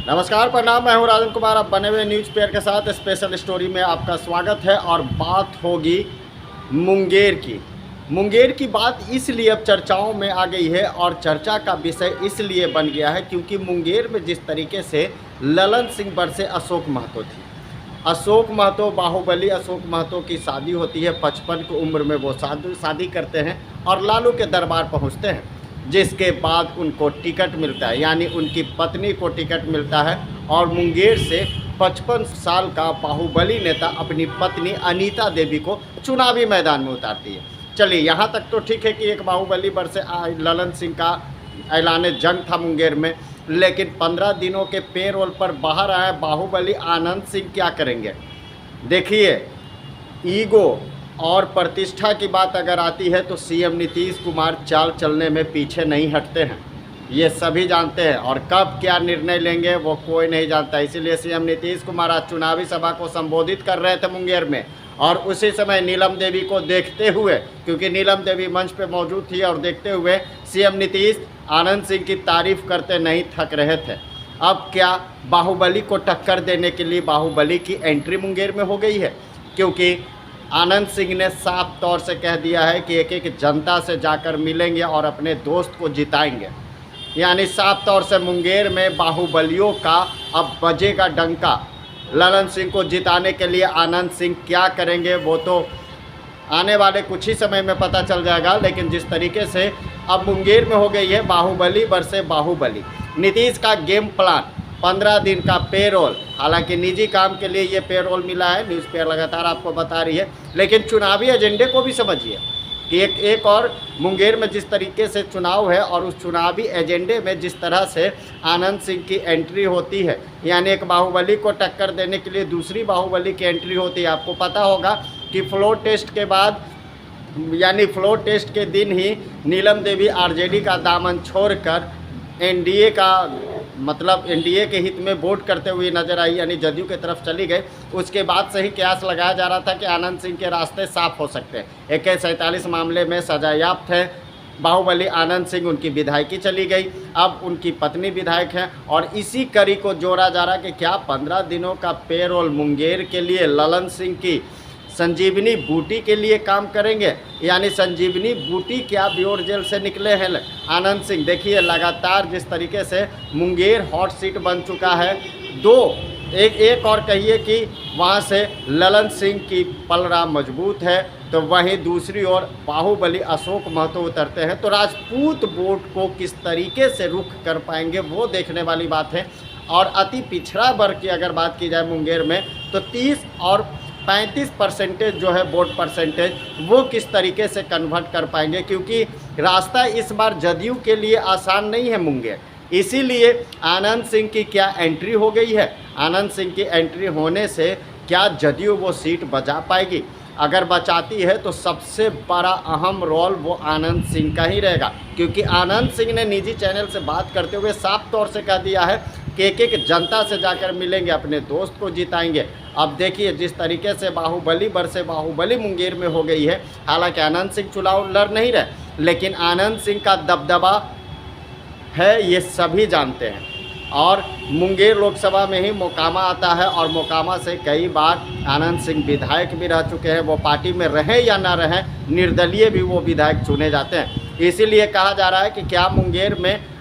नमस्कार, प्रणाम। मैं हूं राजन कुमार। आप बने हुए न्यूज़ पेयर के साथ स्पेशल स्टोरी में आपका स्वागत है। और बात होगी मुंगेर की। मुंगेर की बात इसलिए अब चर्चाओं में आ गई है और चर्चा का विषय इसलिए बन गया है क्योंकि मुंगेर में जिस तरीके से ललन सिंह बरसे अशोक महतो थी। अशोक महतो बाहुबली अशोक महतो की शादी होती है। 55 की उम्र में वो शादी करते हैं और लालू के दरबार पहुंचते हैं, जिसके बाद उनको टिकट मिलता है, यानी उनकी पत्नी को टिकट मिलता है। और मुंगेर से 55 साल का बाहुबली नेता अपनी पत्नी अनीता देवी को चुनावी मैदान में उतारती है। चलिए, यहाँ तक तो ठीक है कि एक बाहुबली बरसे ललन सिंह का ऐलान जंग था मुंगेर में, लेकिन 15 दिनों के पेरोल पर बाहर आए बाहुबली आनंद सिंह क्या करेंगे। देखिए, ईगो और प्रतिष्ठा की बात अगर आती है तो सीएम नीतीश कुमार चाल चलने में पीछे नहीं हटते हैं, ये सभी जानते हैं। और कब क्या निर्णय लेंगे वो कोई नहीं जानता। इसीलिए सीएम नीतीश कुमार आज चुनावी सभा को संबोधित कर रहे थे मुंगेर में, और उसी समय नीलम देवी को देखते हुए, क्योंकि नीलम देवी मंच पे मौजूद थी, और देखते हुए सीएम नीतीश आनंद सिंह की तारीफ करते नहीं थक रहे थे। अब क्या बाहुबली को टक्कर देने के लिए बाहुबली की एंट्री मुंगेर में हो गई है, क्योंकि आनंद सिंह ने साफ तौर से कह दिया है कि एक एक जनता से जाकर मिलेंगे और अपने दोस्त को जिताएंगे। यानी साफ तौर से मुंगेर में बाहुबलियों का अब बजेगा डंका। ललन सिंह को जिताने के लिए आनंद सिंह क्या करेंगे वो तो आने वाले कुछ ही समय में पता चल जाएगा। लेकिन जिस तरीके से अब मुंगेर में हो गई है बाहुबली बरसे बाहुबली, नीतीश का गेम प्लान, 15 दिन का पेरोल, हालांकि निजी काम के लिए ये पेरोल मिला है, न्यूज़ पेयर लगातार आपको बता रही है, लेकिन चुनावी एजेंडे को भी समझिए कि एक और मुंगेर में जिस तरीके से चुनाव है और उस चुनावी एजेंडे में जिस तरह से आनंद सिंह की एंट्री होती है, यानी एक बाहुबली को टक्कर देने के लिए दूसरी बाहुबली की एंट्री होती है। आपको पता होगा कि फ्लोर टेस्ट के बाद, यानी फ्लोर टेस्ट के दिन ही नीलम देवी आरजेडी का दामन छोड़कर एनडीए का, मतलब एनडीए के हित में वोट करते हुए नजर आई, यानी जदयू की तरफ चली गई। उसके बाद से ही कयास लगाया जा रहा था कि आनंद सिंह के रास्ते साफ हो सकते हैं। AK-47 मामले में सजायाफ्त है बाहुबली आनंद सिंह, उनकी विधायकी चली गई, अब उनकी पत्नी विधायक हैं। और इसी कड़ी को जोड़ा जा रहा कि क्या 15 दिनों का पेरोल मुंगेर के लिए ललन सिंह की संजीवनी बूटी के लिए काम करेंगे, यानी संजीवनी बूटी क्या ब्योर जेल से निकले हैं आनंद सिंह। देखिए, लगातार जिस तरीके से मुंगेर हॉट सीट बन चुका है, एक और कहिए कि वहाँ से ललन सिंह की पलड़ा मजबूत है, तो वहीं दूसरी ओर बाहुबली अशोक महतो उतरते हैं, तो राजपूत वोट को किस तरीके से रुख कर पाएंगे वो देखने वाली बात है। और अति पिछड़ा वर्ग की अगर बात की जाए मुंगेर में, तो 30 और 35% जो है वोट परसेंटेज, वो किस तरीके से कन्वर्ट कर पाएंगे, क्योंकि रास्ता इस बार जदयू के लिए आसान नहीं है मुंगेर। इसीलिए आनंद सिंह की क्या एंट्री हो गई है, आनंद सिंह की एंट्री होने से क्या जदयू वो सीट बचा पाएगी। अगर बचाती है तो सबसे बड़ा अहम रोल वो आनंद सिंह का ही रहेगा, क्योंकि आनंद सिंह ने निजी चैनल से बात करते हुए साफ तौर से कह दिया है कि एक एक जनता से जाकर मिलेंगे, अपने दोस्त को जिताएंगे। अब देखिए, जिस तरीके से बाहुबली बरसे बाहुबली मुंगेर में हो गई है, हालांकि आनंद सिंह चुनाव लड़ नहीं रहे, लेकिन आनंद सिंह का दबदबा है, ये सभी जानते हैं। और मुंगेर लोकसभा में ही मोकामा आता है, और मोकामा से कई बार आनंद सिंह विधायक भी रह चुके हैं। वो पार्टी में रहें या ना रहें, निर्दलीय भी वो विधायक चुने जाते हैं। इसीलिए कहा जा रहा है कि क्या मुंगेर में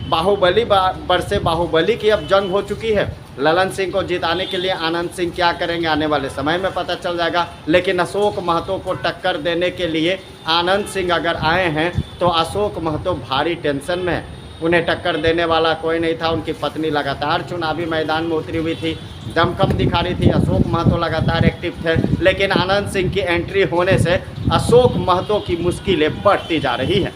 बाहुबली बरसे बाहुबली की अब जंग हो चुकी है। ललन सिंह को जिताने के लिए आनंद सिंह क्या करेंगे आने वाले समय में पता चल जाएगा। लेकिन अशोक महतो को टक्कर देने के लिए आनंद सिंह अगर आए हैं तो अशोक महतो भारी टेंशन में है। उन्हें टक्कर देने वाला कोई नहीं था। उनकी पत्नी लगातार चुनावी मैदान में उतरी हुई थी, दमखम दिखा रही थी। अशोक महतो लगातार एक्टिव थे, लेकिन आनंद सिंह की एंट्री होने से अशोक महतो की मुश्किलें बढ़ती जा रही हैं।